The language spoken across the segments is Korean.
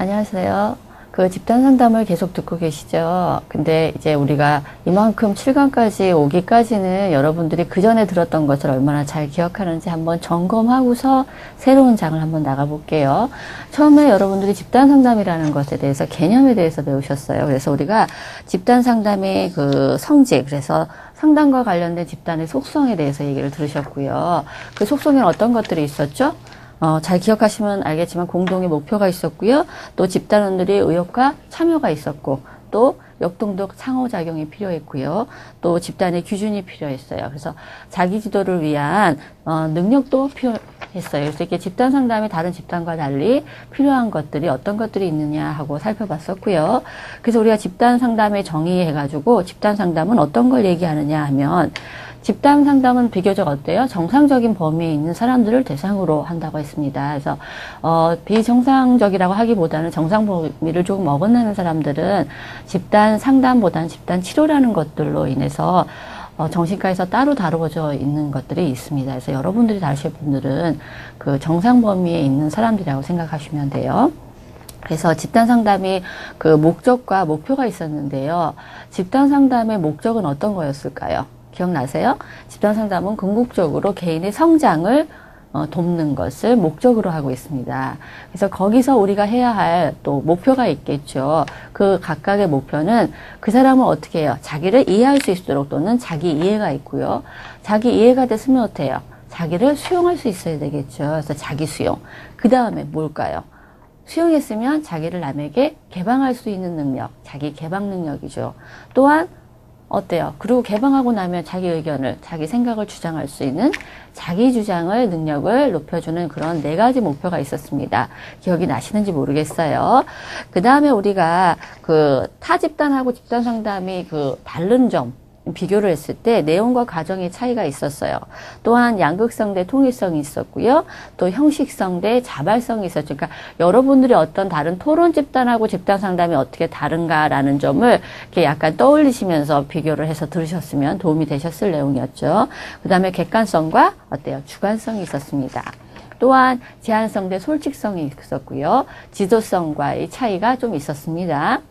안녕하세요. 그 집단 상담을 계속 듣고 계시죠? 근데 이제 우리가 이만큼 7강까지 오기까지는 여러분들이 그 전에 들었던 것을 얼마나 잘 기억하는지 한번 점검하고서 새로운 장을 한번 나가볼게요. 처음에 여러분들이 집단 상담이라는 것에 대해서 개념에 대해서 배우셨어요. 그래서 우리가 집단 상담의 그 성질, 그래서 상담과 관련된 집단의 속성에 대해서 얘기를 들으셨고요. 그 속성에는 어떤 것들이 있었죠? 잘 기억하시면 알겠지만 공동의 목표가 있었고요. 또 집단원들의 의욕과 참여가 있었고, 또 역동적 상호작용이 필요했고요. 또 집단의 규준이 필요했어요. 그래서 자기 지도를 위한 능력도 필요했어요. 그래서 이렇게 집단 상담이 다른 집단과 달리 필요한 것들이 어떤 것들이 있느냐 하고 살펴봤었고요. 그래서 우리가 집단 상담에 정의해가지고 집단 상담은 어떤 걸 얘기하느냐 하면 집단 상담은 비교적 어때요? 정상적인 범위에 있는 사람들을 대상으로 한다고 했습니다. 그래서 비정상적이라고 하기보다는 정상 범위를 조금 어긋나는 사람들은 집단 상담보다는 집단 치료라는 것들로 인해서 정신과에서 따로 다루어져 있는 것들이 있습니다. 그래서 여러분들이 다루실 분들은 그 정상 범위에 있는 사람들이라고 생각하시면 돼요. 그래서 집단 상담이 그 목적과 목표가 있었는데요. 집단 상담의 목적은 어떤 거였을까요? 기억나세요? 집단 상담은 궁극적으로 개인의 성장을 돕는 것을 목적으로 하고 있습니다. 그래서 거기서 우리가 해야 할 또 목표가 있겠죠. 그 각각의 목표는 그 사람을 어떻게 해요? 자기를 이해할 수 있도록 또는 자기 이해가 있고요. 자기 이해가 됐으면 어때요? 자기를 수용할 수 있어야 되겠죠. 그래서 자기 수용. 그 다음에 뭘까요? 수용했으면 자기를 남에게 개방할 수 있는 능력, 자기 개방 능력이죠. 또한 어때요? 그리고 개방하고 나면 자기 의견을, 자기 생각을 주장할 수 있는 자기 주장을 능력을 높여주는 그런 4가지 목표가 있었습니다. 기억이 나시는지 모르겠어요. 그 다음에 우리가 그 타 집단하고 집단 상담이 그 다른 점, 비교를 했을 때 내용과 과정의 차이가 있었어요. 또한 양극성 대 통일성이 있었고요. 또 형식성 대 자발성이 있었죠. 그러니까 여러분들이 어떤 다른 토론 집단하고 집단 상담이 어떻게 다른가라는 점을 이렇게 약간 떠올리시면서 비교를 해서 들으셨으면 도움이 되셨을 내용이었죠. 그 다음에 객관성과 어때요? 주관성이 있었습니다. 또한 제한성 대 솔직성이 있었고요. 지도성과의 차이가 좀 있었습니다.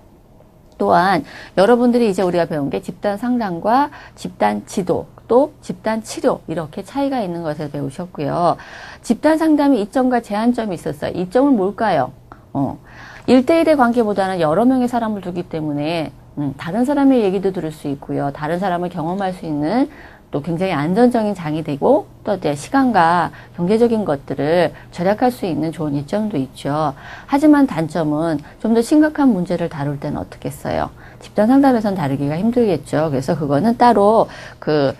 또한 여러분들이 이제 우리가 배운 게 집단 상담과 집단 지도, 또 집단 치료 이렇게 차이가 있는 것을 배우셨고요. 집단 상담이 이점과 제한점이 있었어요. 이점은 뭘까요? 1대1의 관계보다는 여러 명의 사람을 두기 때문에 다른 사람의 얘기도 들을 수 있고요. 다른 사람을 경험할 수 있는 또 굉장히 안전적인 장이 되고 또 이제 시간과 경제적인 것들을 절약할 수 있는 좋은 이점도 있죠. 하지만 단점은 좀 더 심각한 문제를 다룰 때는 어떻겠어요? 집단 상담에선 다루기가 힘들겠죠. 그래서 그거는 따로 그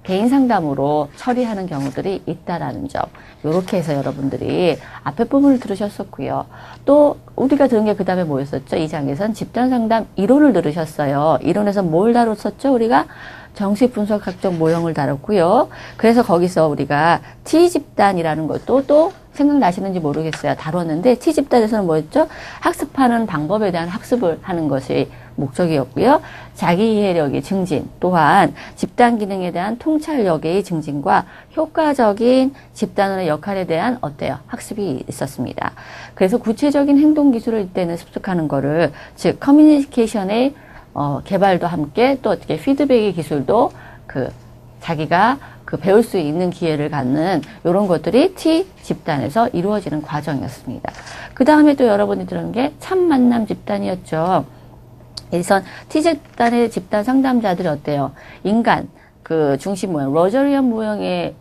개인 상담으로 처리하는 경우들이 있다라는 점. 요렇게 해서 여러분들이 앞에 부분을 들으셨었고요. 또 우리가 들은 게 그 다음에 뭐였었죠? 이 장에선 집단 상담 이론을 들으셨어요. 이론에서 뭘 다뤘었죠? 우리가 정식 분석 각적 모형을 다뤘고요. 그래서 거기서 우리가 T집단이라는 것도 또 생각나시는지 모르겠어요. 다뤘는데 T집단에서는 뭐였죠? 학습하는 방법에 대한 학습을 하는 것이 목적이었고요. 자기 이해력의 증진, 또한 집단 기능에 대한 통찰력의 증진과 효과적인 집단원의 역할에 대한 어때요? 학습이 있었습니다. 그래서 구체적인 행동 기술을 이때는 습득하는 거를, 즉 커뮤니케이션의 개발도 함께 또 어떻게 피드백의 기술도 자기가 배울 수 있는 기회를 갖는 이런 것들이 T 집단에서 이루어지는 과정이었습니다. 그 다음에 또 여러분이 들은 게 참 만남 집단이었죠. 그래서 T 집단의 집단 상담자들이 어때요? 인간 중심 모형, 로저리안 모형의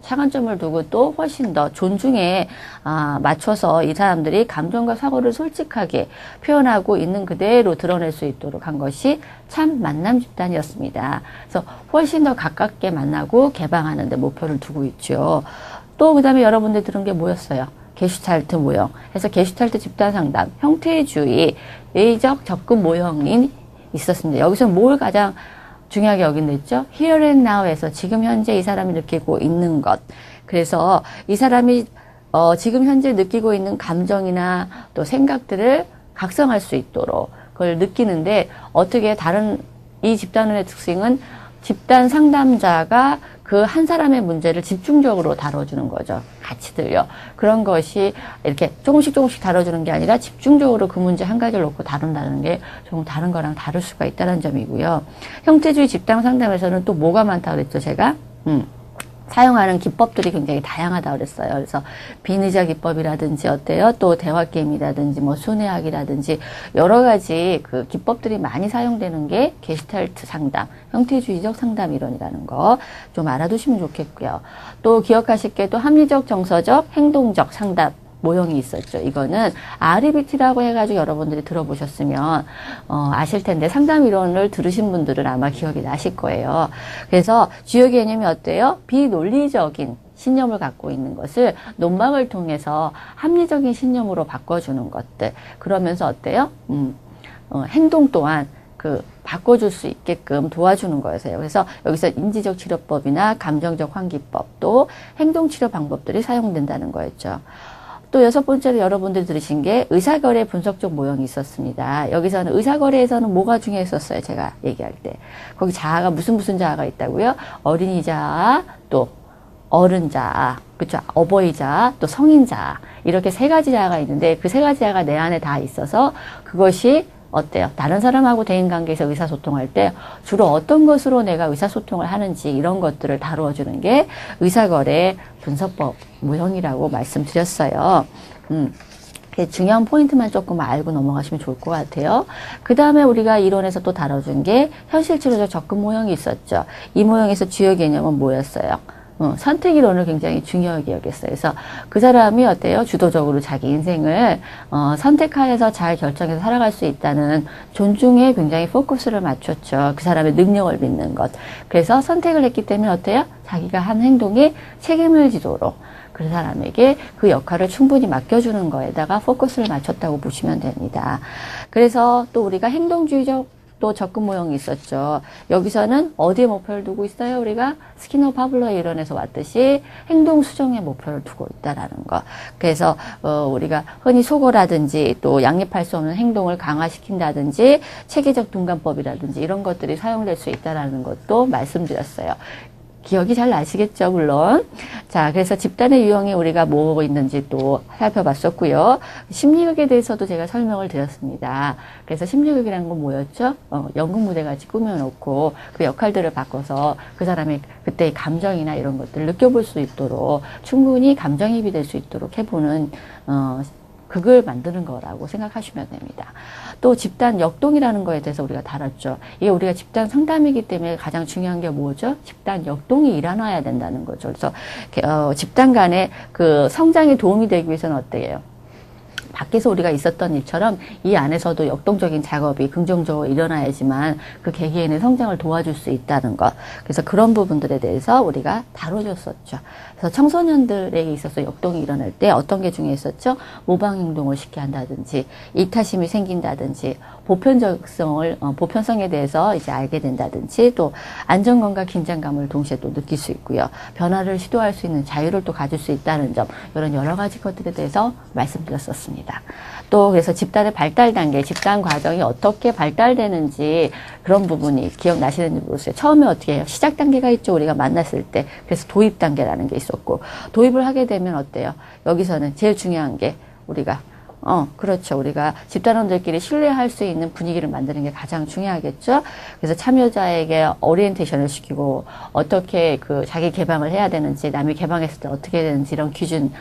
차관점을 두고 또 훨씬 더 존중에 맞춰서 이 사람들이 감정과 사고를 솔직하게 표현하고 있는 그대로 드러낼 수 있도록 한 것이 참 만남 집단이었습니다. 그래서 훨씬 더 가깝게 만나고 개방하는 데 목표를 두고 있죠. 또 그다음에 여러분들 들은 게 뭐였어요? 게슈탈트 모형. 그래서 게슈탈트 집단 상담, 형태주의, 예의적 접근 모형이 있었습니다. 여기서 뭘 가장 중요하게 여긴댔죠? Here and Now에서 지금 현재 이 사람이 느끼고 있는 것. 그래서 이 사람이 지금 현재 느끼고 있는 감정이나 또 생각들을 각성할 수 있도록 그걸 느끼는데 어떻게 다른 이 집단원의 특징은 집단 상담자가 그 한 사람의 문제를 집중적으로 다뤄주는 거죠. 같이 들려. 그런 것이 이렇게 조금씩 다뤄주는 게 아니라 집중적으로 그 문제 한 가지를 놓고 다룬다는 게 조금 다른 거랑 다를 수가 있다는 점이고요. 형태주의 집단 상담에서는 또 뭐가 많다고 그랬죠, 제가? 사용하는 기법들이 굉장히 다양하다고 그랬어요. 그래서 비의자 기법이라든지 어때요? 또 대화 게임이라든지 뭐 순회학이라든지 여러 가지 그 기법들이 많이 사용되는 게 게슈탈트 상담, 형태주의적 상담 이론이라는 거 좀 알아두시면 좋겠고요. 또 기억하실 게 또 합리적, 정서적, 행동적 상담 모형이 있었죠. 이거는 REBT라고 해가지고 여러분들이 들어보셨으면 아실 텐데 상담 이론을 들으신 분들은 아마 기억이 나실 거예요. 그래서 주요 개념이 어때요? 비논리적인 신념을 갖고 있는 것을 논박을 통해서 합리적인 신념으로 바꿔주는 것들. 그러면서 어때요? 행동 또한 바꿔줄 수 있게끔 도와주는 거였어요. 그래서 여기서 인지적 치료법이나 감정적 환기법 또 행동치료 방법들이 사용된다는 거였죠. 또 6번째로 여러분들이 들으신 게 의사거래 분석적 모형이 있었습니다. 여기서는 의사거래에서는 뭐가 중요했었어요? 제가 얘기할 때. 거기 자아가 무슨 자아가 있다고요? 어린이 자아, 또 어른 자아, 그쵸? 어버이 자아, 또 성인 자아. 이렇게 3가지 자아가 있는데 그 3가지 자아가 내 안에 다 있어서 그것이 어때요? 다른 사람하고 대인관계에서 의사소통할 때 주로 어떤 것으로 내가 의사소통을 하는지 이런 것들을 다루어주는 게 의사거래 분석법 모형이라고 말씀드렸어요. 중요한 포인트만 조금 알고 넘어가시면 좋을 것 같아요. 그 다음에 우리가 이론에서 또 다뤄준 게 현실치료적 접근 모형이 있었죠. 이 모형에서 주요 개념은 뭐였어요? 선택 이론을 굉장히 중요하게 여겼어요. 그래서 그 사람이 어때요? 주도적으로 자기 인생을 선택하여서 잘 결정해서 살아갈 수 있다는 존중에 굉장히 포커스를 맞췄죠. 그 사람의 능력을 믿는 것. 그래서 선택을 했기 때문에 어때요? 자기가 한 행동에 책임을 지도록 그 사람에게 그 역할을 충분히 맡겨주는 거에다가 포커스를 맞췄다고 보시면 됩니다. 그래서 또 우리가 행동주의적 또 접근 모형이 있었죠. 여기서는 어디에 목표를 두고 있어요? 우리가 스키너 파블로의 이론에서 왔듯이 행동 수정의 목표를 두고 있다라는 거. 그래서 우리가 흔히 소거라든지 또 양립할 수 없는 행동을 강화시킨다든지 체계적 둔감법이라든지 이런 것들이 사용될 수 있다라는 것도 말씀드렸어요. 기억이 잘 나시겠죠, 물론. 자, 그래서 집단의 유형이 우리가 뭐가 있는지 또 살펴봤었고요. 심리학에 대해서도 제가 설명을 드렸습니다. 그래서 심리학이라는 건 뭐였죠? 연극 무대같이 꾸며놓고 그 역할들을 바꿔서 그 사람의 그때의 감정이나 이런 것들을 느껴볼 수 있도록 충분히 감정이입이 될 수 있도록 해보는 극을 만드는 거라고 생각하시면 됩니다. 또 집단 역동이라는 거에 대해서 우리가 다뤘죠. 이게 우리가 집단 상담이기 때문에 가장 중요한 게 뭐죠? 집단 역동이 일어나야 된다는 거죠. 그래서 집단 간의 그 성장에 도움이 되기 위해서는 어때요? 밖에서 우리가 있었던 일처럼 이 안에서도 역동적인 작업이 긍정적으로 일어나야지만 그 개개인의 성장을 도와줄 수 있다는 것. 그래서 그런 부분들에 대해서 우리가 다뤄줬었죠. 그래서 청소년들에게 있어서 역동이 일어날 때 어떤 게 중요했었죠? 모방 행동을 쉽게 한다든지 이타심이 생긴다든지 보편성에 대해서 이제 알게 된다든지 또 안정감과 긴장감을 동시에 또 느낄 수 있고요. 변화를 시도할 수 있는 자유를 또 가질 수 있다는 점, 이런 여러 가지 것들에 대해서 말씀드렸었습니다. 또 그래서 집단의 발달 단계, 집단 과정이 어떻게 발달되는지 그런 부분이 기억나시는지 모르겠어요. 처음에 어떻게 해요? 시작 단계가 있죠. 우리가 만났을 때. 그래서 도입 단계라는 게 있었고 도입을 하게 되면 어때요? 여기서는 제일 중요한 게 우리가 그렇죠. 우리가 집단원들끼리 신뢰할 수 있는 분위기를 만드는 게 가장 중요하겠죠. 그래서 참여자에게 오리엔테이션을 시키고 어떻게 그 자기 개방을 해야 되는지, 남이 개방했을 때 어떻게 해야 되는지 이런 기준이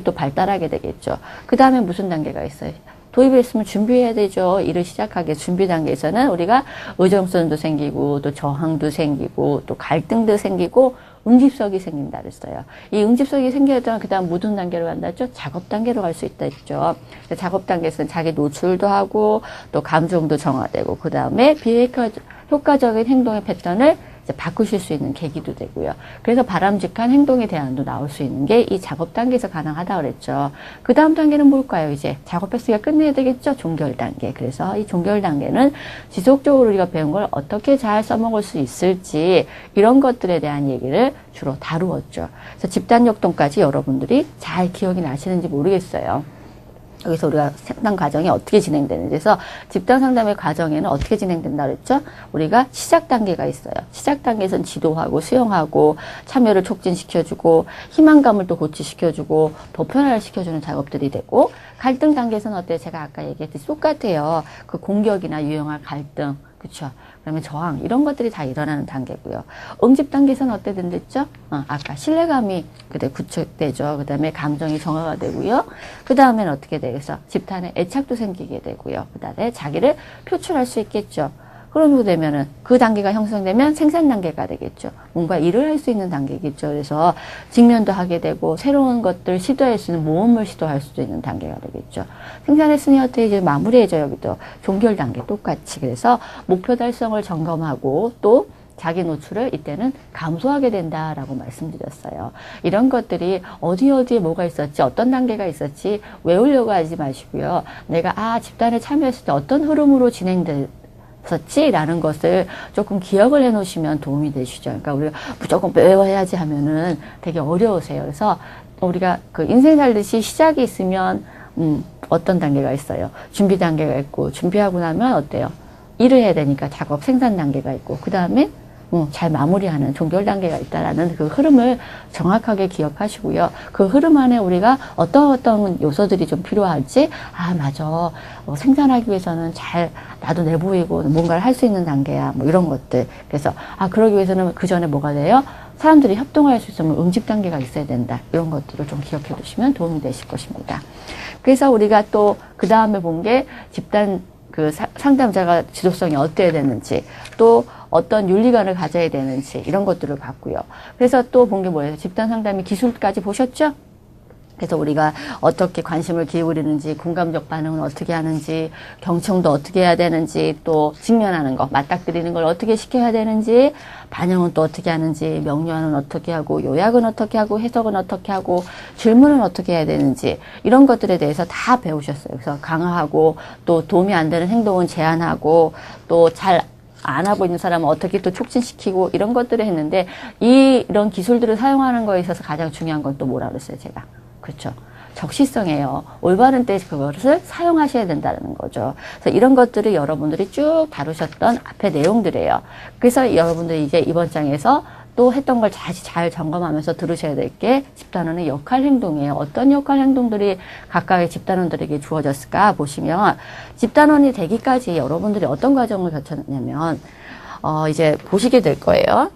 또 발달하게 되겠죠. 그 다음에 무슨 단계가 있어요? 도입했으면 준비해야 되죠. 일을 시작하기 준비 단계에서는 우리가 의존성도 생기고 또 저항도 생기고 또 갈등도 생기고 응집성이 생긴다 그랬어요. 이 응집성이 생기면 그 다음 무슨 단계로 간다죠? 작업 단계로 갈 수 있다 했죠. 작업 단계에서는 자기 노출도 하고 또 감정도 정화되고 그 다음에 비효과적인 행동의 패턴을 이제 바꾸실 수 있는 계기도 되고요. 그래서 바람직한 행동의 대안도 나올 수 있는 게 이 작업 단계에서 가능하다 그랬죠. 그 다음 단계는 뭘까요? 이제 작업했으니까 끝내야 되겠죠? 종결 단계. 그래서 이 종결 단계는 지속적으로 우리가 배운 걸 어떻게 잘 써먹을 수 있을지 이런 것들에 대한 얘기를 주로 다루었죠. 그래서 집단 역동까지 여러분들이 잘 기억이 나시는지 모르겠어요. 여기서 우리가 상담 과정이 어떻게 진행되는지. 그래서 집단 상담의 과정에는 어떻게 진행된다 그랬죠? 우리가 시작 단계가 있어요. 시작 단계에서는 지도하고 수용하고 참여를 촉진시켜주고 희망감을 또 고취시켜주고 보편화를 시켜주는 작업들이 되고, 갈등 단계에서는 어때요? 제가 아까 얘기했듯이 똑같아요. 그 공격이나 유형화 갈등, 그쵸? 그다음에 저항, 이런 것들이 다 일어나는 단계고요. 응집 단계에서는 어때 된댔죠? 아까 신뢰감이 구축되죠. 그 다음에 감정이 정화가 되고요. 그 다음에는 어떻게 돼서 집단에 애착도 생기게 되고요. 그 다음에 자기를 표출할 수 있겠죠. 그러고 되면은 그 단계가 형성되면 생산 단계가 되겠죠. 뭔가 일을 할 수 있는 단계겠죠. 그래서 직면도 하게 되고 새로운 것들 시도할 수 있는 모험을 시도할 수도 있는 단계가 되겠죠. 생산했으니 어떻게 이제 마무리해져. 여기도 종결 단계 똑같이. 그래서 목표 달성을 점검하고 또 자기 노출을 이때는 감소하게 된다라고 말씀드렸어요. 이런 것들이 어디에 뭐가 있었지, 어떤 단계가 있었지 외우려고 하지 마시고요. 내가 집단에 참여했을 때 어떤 흐름으로 진행됐었지라는 것을 조금 기억을 해 놓으시면 도움이 되시죠. 그러니까 우리가 무조건 외워야지 하면은 되게 어려우세요. 그래서 우리가 그 인생 살듯이 시작이 있으면 어떤 단계가 있어요. 준비 단계가 있고, 준비하고 나면 어때요? 일을 해야 되니까 작업 생산 단계가 있고, 그 다음에 잘 마무리하는 종결 단계가 있다라는 그 흐름을 정확하게 기억하시고요. 그 흐름 안에 우리가 어떤 요소들이 좀 필요할지, 맞아. 생산하기 위해서는 잘 나도 내보이고 뭔가를 할 수 있는 단계야. 뭐 이런 것들. 그래서 그러기 위해서는 그 전에 뭐가 돼요? 사람들이 협동할 수 있으면 응집 단계가 있어야 된다. 이런 것들을 좀 기억해 두시면 도움이 되실 것입니다. 그래서 우리가 또 그 다음에 본 게 집단 그 상담자가 지도성이 어때야 되는지, 또 어떤 윤리관을 가져야 되는지, 이런 것들을 봤고요. 그래서 또 본 게 뭐예요? 집단 상담의 기술까지 보셨죠? 그래서 우리가 어떻게 관심을 기울이는지, 공감적 반응은 어떻게 하는지, 경청도 어떻게 해야 되는지, 또 직면하는 거, 맞닥뜨리는 걸 어떻게 시켜야 되는지, 반영은 또 어떻게 하는지, 명료화는 어떻게 하고, 요약은 어떻게 하고, 해석은 어떻게 하고, 질문은 어떻게 해야 되는지, 이런 것들에 대해서 다 배우셨어요. 그래서 강화하고, 또 도움이 안 되는 행동은 제한하고, 또 잘 안 하고 있는 사람은 어떻게 또 촉진시키고, 이런 것들을 했는데, 이런 기술들을 사용하는 거에 있어서 가장 중요한 건 또 뭐라 그랬어요, 제가? 그렇죠. 적시성이에요. 올바른 때 그것을 사용하셔야 된다는 거죠. 그래서 이런 것들을 여러분들이 쭉 다루셨던 앞의 내용들이에요. 그래서 여러분들이 이제 이번 장에서 또 했던 걸 다시 잘 점검하면서 들으셔야 될 게 집단원의 역할 행동이에요. 어떤 역할 행동들이 각각의 집단원들에게 주어졌을까 보시면, 집단원이 되기까지 여러분들이 어떤 과정을 거쳤냐면 이제 보시게 될 거예요.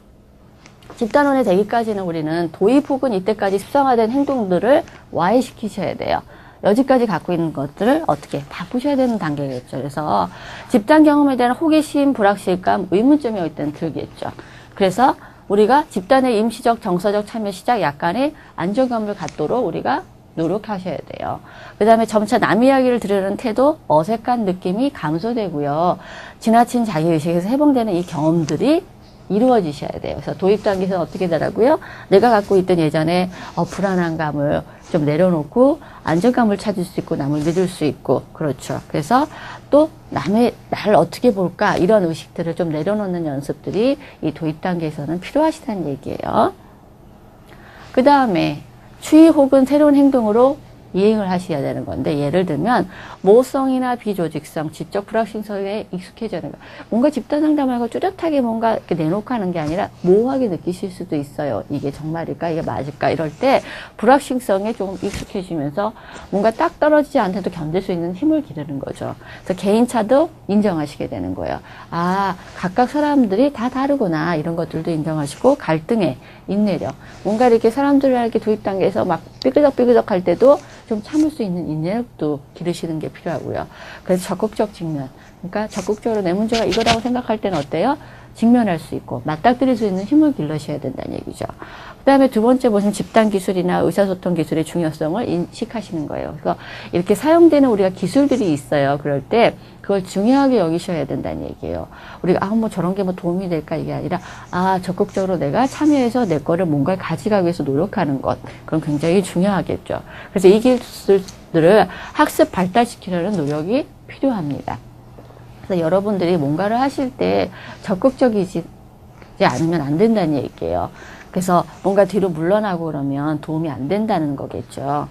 집단원이 되기까지는 우리는 도입 혹은 이때까지 습성화된 행동들을 와해시키셔야 돼요. 여지까지 갖고 있는 것들을 어떻게 바꾸셔야 되는 단계겠죠. 그래서 집단 경험에 대한 호기심, 불확실감, 의문점이 일단 들겠죠. 그래서 우리가 집단의 임시적, 정서적 참여 시작 약간의 안정감을 갖도록 우리가 노력하셔야 돼요. 그 다음에 점차 남 이야기를 들으려는 태도, 어색한 느낌이 감소되고요. 지나친 자기의식에서 해방되는 이 경험들이 이루어지셔야 돼요. 그래서 도입 단계에서는 어떻게 되라고요? 내가 갖고 있던 예전에 불안한 감을 좀 내려놓고 안정감을 찾을 수 있고 남을 믿을 수 있고, 그렇죠. 그래서 또 남의 나를 어떻게 볼까, 이런 의식들을 좀 내려놓는 연습들이 이 도입 단계에서는 필요하시다는 얘기예요. 그 다음에 추이 혹은 새로운 행동으로 이행을 하셔야 되는 건데, 예를 들면 모성이나 비조직성, 지적 불확실성에 익숙해져야 돼요. 뭔가 집단 상담하고 뚜렷하게 뭔가 이렇게 내놓고 하는 게 아니라 모호하게 느끼실 수도 있어요. 이게 정말일까, 이게 맞을까, 이럴 때 불확실성에 조금 익숙해지면서 뭔가 딱 떨어지지 않아도 견딜 수 있는 힘을 기르는 거죠. 그래서 개인차도 인정하시게 되는 거예요. 각각 사람들이 다 다르구나, 이런 것들도 인정하시고, 갈등에 인내력, 뭔가 이렇게 사람들에게 도입 단계에서 막 삐그덕삐그덕 할 때도 좀 참을 수 있는 인내력도 기르시는 게 필요하고요. 그래서 적극적 직면, 그러니까 적극적으로 내 문제가 이거라고 생각할 때는 어때요? 직면할 수 있고 맞닥뜨릴 수 있는 힘을 길러셔야 된다는 얘기죠. 그 다음에 두 번째 보시면 집단 기술이나 의사소통 기술의 중요성을 인식하시는 거예요. 그래서 이렇게 사용되는 우리가 기술들이 있어요. 그럴 때 그걸 중요하게 여기셔야 된다는 얘기예요. 우리가 뭐 저런 게 뭐 도움이 될까, 이게 아니라 적극적으로 내가 참여해서 내 거를 뭔가를 가져가기 위해서 노력하는 것, 그건 굉장히 중요하겠죠. 그래서 이 기술들을 학습 발달시키려는 노력이 필요합니다. 그래서 여러분들이 뭔가를 하실 때 적극적이지 않으면 안 된다는 얘기예요. 그래서 뭔가 뒤로 물러나고 그러면 도움이 안 된다는 거겠죠.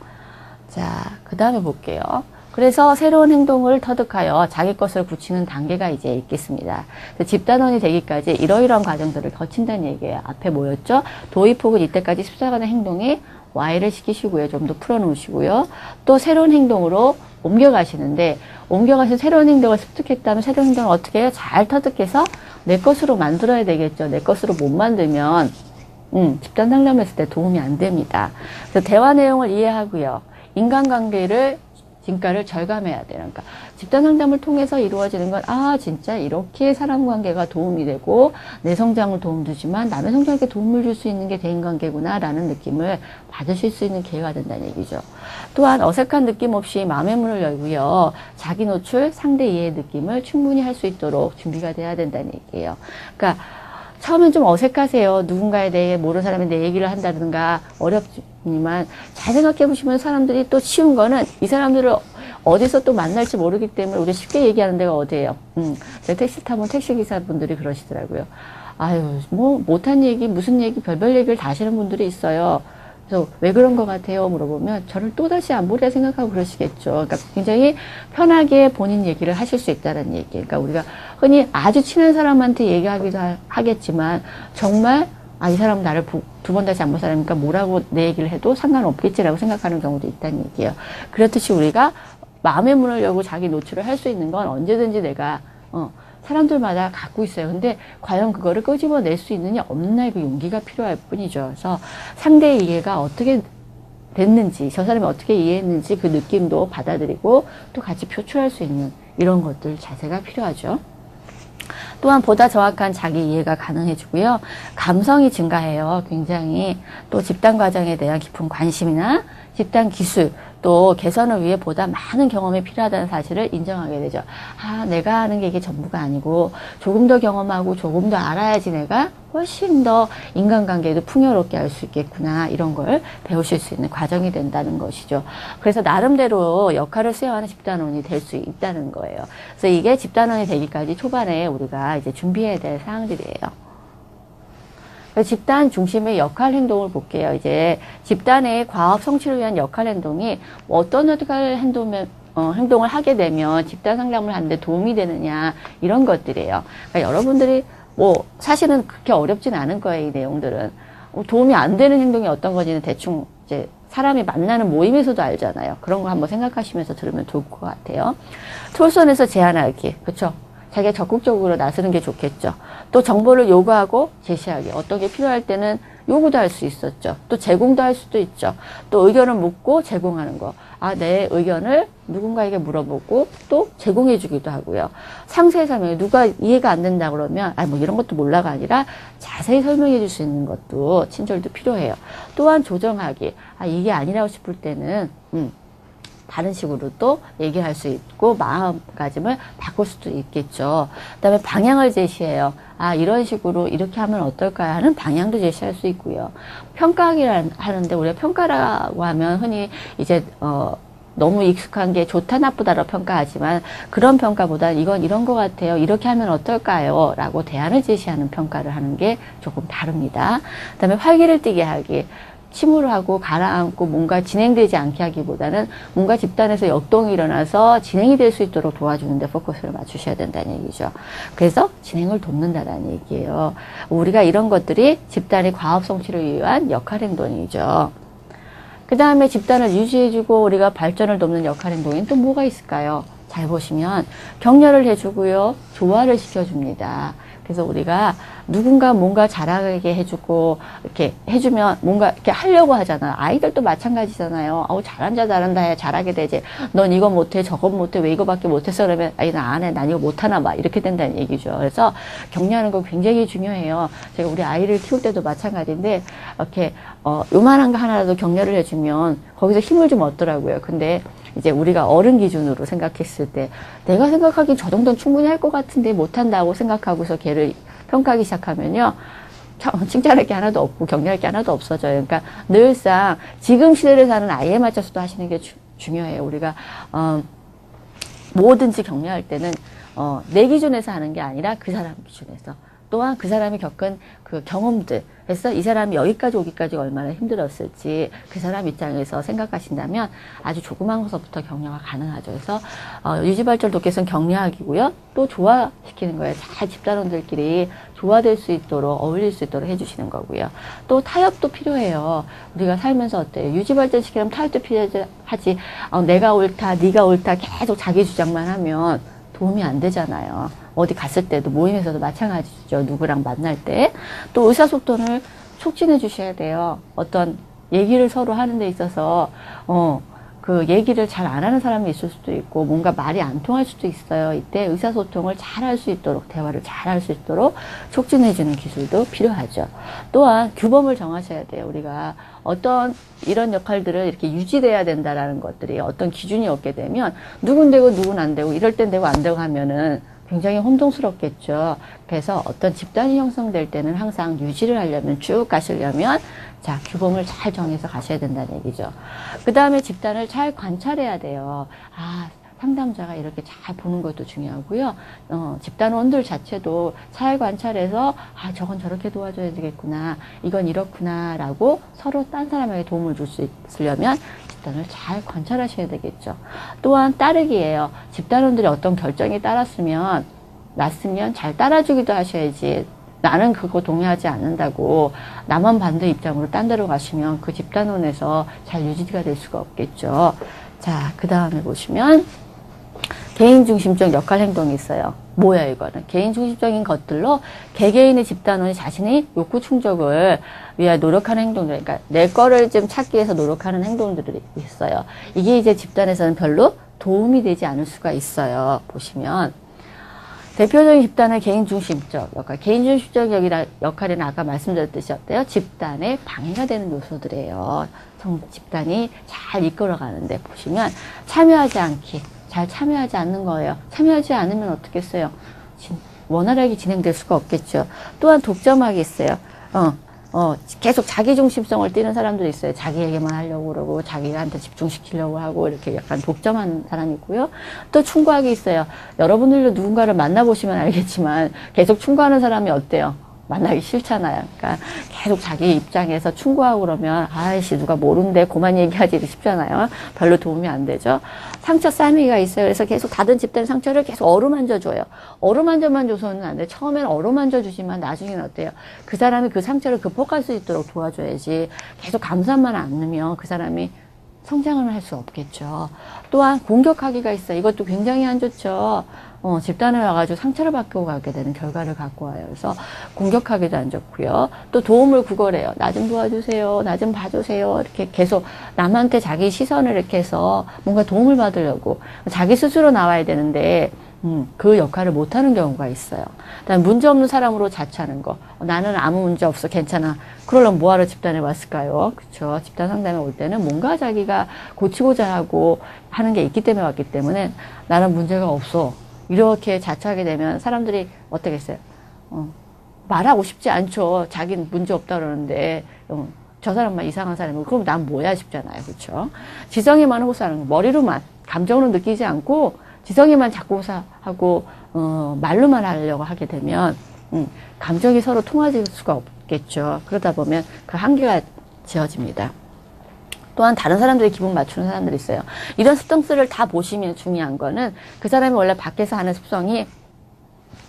자, 그 다음에 볼게요. 그래서 새로운 행동을 터득하여 자기 것을 굳히는 단계가 이제 있겠습니다. 집단원이 되기까지 이러이러한 과정들을 거친다는 얘기예요. 앞에 뭐였죠? 도입 혹은 이때까지 습작하는 행동이 Y를 시키시고요. 좀 더 풀어놓으시고요. 또 새로운 행동으로 옮겨가시는데, 옮겨가서 새로운 행동을 습득했다면 새로운 행동을 어떻게 해요? 잘 터득해서 내 것으로 만들어야 되겠죠. 내 것으로 못 만들면 집단 상담했을 때 도움이 안 됩니다. 그래서 대화 내용을 이해하고요. 인간관계를 진가를 절감해야 돼요. 그러니까 집단 상담을 통해서 이루어지는 건 진짜 이렇게 사람 관계가 도움이 되고 내 성장을 도움 주지만 남의 성장에 도움을 줄 수 있는 게 대인관계구나 라는 느낌을 받으실 수 있는 기회가 된다는 얘기죠. 또한 어색한 느낌 없이 마음의 문을 열고요. 자기 노출, 상대 이해의 느낌을 충분히 할 수 있도록 준비가 돼야 된다는 얘기예요. 그러니까 처음엔 좀 어색하세요. 누군가에 대해 모르는 사람이 내 얘기를 한다든가 어렵지만 잘 생각해 보시면 사람들이 또 쉬운 거는 이 사람들을 어디서 또 만날지 모르기 때문에 우리 쉽게 얘기하는 데가 어디예요? 제가 택시 타면 택시기사분들이 그러시더라고요. 아유, 뭐 못한 얘기, 무슨 얘기, 별별 얘기를 다 하시는 분들이 있어요. 그래서 왜 그런 것 같아요? 물어보면 저를 또다시 안 보리라 생각하고 그러시겠죠. 그러니까 굉장히 편하게 본인 얘기를 하실 수 있다는 얘기. 그러니까 우리가 흔히 아주 친한 사람한테 얘기하기도 하겠지만 정말 이 사람은 나를 두 번 다시 안 볼 사람이니까 뭐라고 내 얘기를 해도 상관없겠지라고 생각하는 경우도 있다는 얘기예요. 그렇듯이 우리가 마음의 문을 열고 자기 노출을 할 수 있는 건 언제든지 내가 사람들마다 갖고 있어요. 근데 과연 그거를 끄집어낼 수 있느냐 없느냐의 그 용기가 필요할 뿐이죠. 그래서 상대의 이해가 어떻게 됐는지, 저 사람이 어떻게 이해했는지 그 느낌도 받아들이고 또 같이 표출할 수 있는 이런 것들 자세가 필요하죠. 또한 보다 정확한 자기 이해가 가능해지고요. 감성이 증가해요. 굉장히 또 집단 과정에 대한 깊은 관심이나 집단 기술 또 개선을 위해 보다 많은 경험이 필요하다는 사실을 인정하게 되죠. 내가 아는 게 이게 전부가 아니고 조금 더 경험하고 조금 더 알아야지 내가 훨씬 더 인간관계도 풍요롭게 할 수 있겠구나 이런 걸 배우실 수 있는 과정이 된다는 것이죠. 그래서 나름대로 역할을 수행하는 집단원이 될 수 있다는 거예요. 그래서 이게 집단원이 되기까지 초반에 우리가 이제 준비해야 될 사항들이에요. 집단 중심의 역할 행동을 볼게요. 이제 집단의 과업 성취를 위한 역할 행동이 어떤 역할 행동을 하게 되면 집단 상담을 하는데 도움이 되느냐 이런 것들이에요. 그러니까 여러분들이 사실은 그렇게 어렵진 않은 거예요. 이 내용들은 도움이 안 되는 행동이 어떤 건지는 대충 이제 사람이 만나는 모임에서도 알잖아요. 그런 거 한번 생각하시면서 들으면 좋을 것 같아요. 톨선에서 제안하기, 그렇죠? 자기가 적극적으로 나서는 게 좋겠죠. 또 정보를 요구하고 제시하기. 어떤 게 필요할 때는 요구도 할 수 있었죠. 또 제공도 할 수도 있죠. 또 의견을 묻고 제공하는 거. 내 의견을 누군가에게 물어보고 또 제공해 주기도 하고요. 상세히 설명해. 누가 이해가 안 된다 그러면 뭐 이런 것도 몰라가 아니라 자세히 설명해 줄 수 있는 것도 친절도 필요해요. 또한 조정하기. 이게 아니라고 싶을 때는 다른 식으로 또 얘기할 수 있고 마음가짐을 바꿀 수도 있겠죠. 그다음에 방향을 제시해요. 이런 식으로 이렇게 하면 어떨까요? 하는 방향도 제시할 수 있고요. 평가하기를 하는데 우리가 평가라고 하면 흔히 이제 너무 익숙한 게 좋다 나쁘다로 평가하지만 그런 평가보다는 이건 이런 것 같아요. 이렇게 하면 어떨까요? 라고 대안을 제시하는 평가를 하는 게 조금 다릅니다. 그다음에 활기를 띠게 하기. 침울하고 가라앉고 뭔가 진행되지 않게 하기보다는 뭔가 집단에서 역동이 일어나서 진행이 될 수 있도록 도와주는 데 포커스를 맞추셔야 된다는 얘기죠. 그래서 진행을 돕는다는 얘기예요. 우리가 이런 것들이 집단의 과업 성취를 위한 역할 행동이죠. 그 다음에 집단을 유지해주고 우리가 발전을 돕는 역할 행동에는 또 뭐가 있을까요? 잘 보시면 격려를 해주고요. 조화를 시켜줍니다. 그래서 우리가 누군가 뭔가 잘하게 해주고 이렇게 해주면 뭔가 이렇게 하려고 하잖아요. 아이들도 마찬가지잖아요. 잘한다 해 잘하게 되지. 넌 이거 못해 저건 못해 왜 이거밖에 못했어 그러면 나 안 해 난 이거 못하나 봐 이렇게 된다는 얘기죠. 그래서 격려하는 거 굉장히 중요해요. 제가 우리 아이를 키울 때도 마찬가지인데 이렇게 요만한 거 하나라도 격려를 해주면 거기서 힘을 좀 얻더라고요. 근데 이제 우리가 어른 기준으로 생각했을 때 내가 생각하기엔 저 정도는 충분히 할 것 같은데 못한다고 생각하고서 걔를 평가하기 시작하면요. 칭찬할 게 하나도 없고 격려할 게 하나도 없어져요. 그러니까 늘상 지금 시대를 사는 아이에 맞춰서도 하시는 게 중요해요. 우리가 뭐든지 격려할 때는 내 기준에서 하는 게 아니라 그 사람 기준에서 또한 그 사람이 겪은 그 경험들, 그래서 이 사람이 여기까지 오기까지 얼마나 힘들었을지 그 사람 입장에서 생각하신다면 아주 조그만 것부터 격려가 가능하죠. 그래서 유지발전 독해성 격려하기고요. 또 조화시키는 거예요. 잘 집단원들끼리 조화될 수 있도록 어울릴 수 있도록 해주시는 거고요. 또 타협도 필요해요. 우리가 살면서 어때요? 유지발전 시키려면 타협도 필요하지. 내가 옳다, 네가 옳다 계속 자기 주장만 하면 도움이 안 되잖아요. 어디 갔을 때도 모임에서도 마찬가지죠. 누구랑 만날 때. 또 의사소통을 촉진해 주셔야 돼요. 어떤 얘기를 서로 하는 데 있어서 그 얘기를 잘 안 하는 사람이 있을 수도 있고 뭔가 말이 안 통할 수도 있어요. 이때 의사소통을 잘 할 수 있도록 대화를 잘 할 수 있도록 촉진해 주는 기술도 필요하죠. 또한 규범을 정하셔야 돼요. 우리가 어떤 이런 역할들을 이렇게 유지돼야 된다라는 것들이 어떤 기준이 없게 되면 누군 되고 누군 안 되고 이럴 땐 되고 안 되고 하면은 굉장히 혼동스럽겠죠. 그래서 어떤 집단이 형성될 때는 항상 유지를 하려면 쭉 가시려면 자, 규범을 잘 정해서 가셔야 된다는 얘기죠. 그 다음에 집단을 잘 관찰해야 돼요. 상담자가 이렇게 잘 보는 것도 중요하고요. 집단원들 자체도 잘 관찰해서 저건 저렇게 도와줘야 되겠구나. 이건 이렇구나 라고 서로 딴 사람에게 도움을 줄 수 있으려면 집단을 잘 관찰하셔야 되겠죠. 또한 따르기예요. 집단원들이 어떤 결정이 났으면 잘 따라주기도 하셔야지. 나는 그거 동의하지 않는다고 나만 반대 입장으로 딴 데로 가시면 그 집단원에서 잘 유지가 될 수가 없겠죠. 자, 그 다음에 보시면 개인중심적 역할 행동이 있어요. 뭐야 이거는? 개인중심적인 것들로 개개인의 집단원이 자신의 욕구 충족을 위해 노력하는 행동들, 그러니까 내 거를 좀 찾기 위해서 노력하는 행동들이 있어요. 이게 이제 집단에서는 별로 도움이 되지 않을 수가 있어요. 보시면 대표적인 집단의 개인중심적 역할, 개인중심적 역할은 아까 말씀드렸듯이 어때요? 집단의 방해가 되는 요소들이에요. 집단이 잘 이끌어가는데 보시면 참여하지 않기, 잘 참여하지 않는 거예요. 참여하지 않으면 어떻겠어요? 원활하게 진행될 수가 없겠죠. 또한 독점하기 있어요. 계속 자기중심성을 띠는 사람들이 있어요. 자기 얘기만 하려고 그러고, 자기한테 집중시키려고 하고, 이렇게 약간 독점하는 사람이 있고요. 또 충고하기 있어요. 여러분들도 누군가를 만나보시면 알겠지만, 계속 충고하는 사람이 어때요? 만나기 싫잖아요. 그러니까 계속 자기 입장에서 충고하고 그러면 아이씨 누가 모른대 그만 얘기하지 싶잖아요. 별로 도움이 안 되죠. 상처 싸매기가 있어요. 그래서 계속 다른 집단의 상처를 계속 어루만져 줘요. 어루만져만 줘서는 안 돼. 처음에는 어루만져 주지만 나중에는 어때요? 그 사람이 그 상처를 극복할 수 있도록 도와줘야지. 계속 감싸만 않으면 그 사람이 성장을 할 수 없겠죠. 또한 공격하기가 있어요. 이것도 굉장히 안 좋죠. 집단에 와가지고 상처를 받고 가게 되는 결과를 갖고 와요. 그래서 공격하기도 안 좋고요. 또 도움을 구걸해요. 나 좀 도와주세요. 나 좀 봐주세요. 이렇게 계속 남한테 자기 시선을 이렇게 해서 뭔가 도움을 받으려고 자기 스스로 나와야 되는데 그 역할을 못하는 경우가 있어요. 그다음에 문제 없는 사람으로 자처하는 거. 나는 아무 문제 없어. 괜찮아. 그러려면 뭐하러 집단에 왔을까요? 그렇죠. 집단 상담에 올 때는 뭔가 자기가 고치고자 하고 하는 게 있기 때문에 왔기 때문에 나는 문제가 없어. 이렇게 자처하게 되면 사람들이 어떻겠어요? 말하고 싶지 않죠. 자기는 문제 없다 그러는데 저 사람만 이상한 사람이고 그럼 난 뭐야 싶잖아요. 그렇죠? 지성에만 호소하는 거. 머리로만 감정으로 느끼지 않고 지성에만 자꾸 호소하고 말로만 하려고 하게 되면 감정이 서로 통하질 수가 없겠죠. 그러다 보면 그 한계가 지어집니다. 또한 다른 사람들의 기분 맞추는 사람들이 있어요. 이런 습성들을 다 보시면 중요한 거는 그 사람이 원래 밖에서 하는 습성이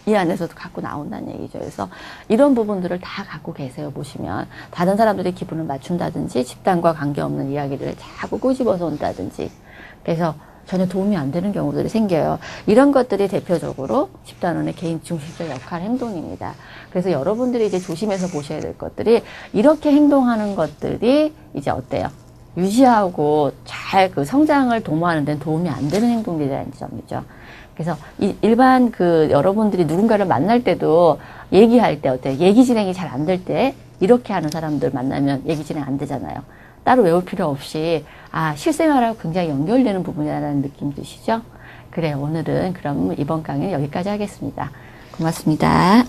이 안에서도 갖고 나온다는 얘기죠. 그래서 이런 부분들을 다 갖고 계세요. 보시면 다른 사람들의 기분을 맞춘다든지 집단과 관계없는 이야기를 자꾸 꼬집어서 온다든지 그래서 전혀 도움이 안 되는 경우들이 생겨요. 이런 것들이 대표적으로 집단원의 개인중심적 역할 행동입니다. 그래서 여러분들이 이제 조심해서 보셔야 될 것들이 이렇게 행동하는 것들이 이제 어때요? 유지하고 잘 그 성장을 도모하는 데는 도움이 안 되는 행동들이라는 점이죠. 그래서 일반 여러분들이 누군가를 만날 때도 얘기할 때 어때요? 얘기 진행이 잘 안 될 때 이렇게 하는 사람들 만나면 얘기 진행 안 되잖아요. 따로 외울 필요 없이 실생활하고 굉장히 연결되는 부분이라는 느낌 드시죠? 그래 오늘은 그럼 이번 강의는 여기까지 하겠습니다. 고맙습니다.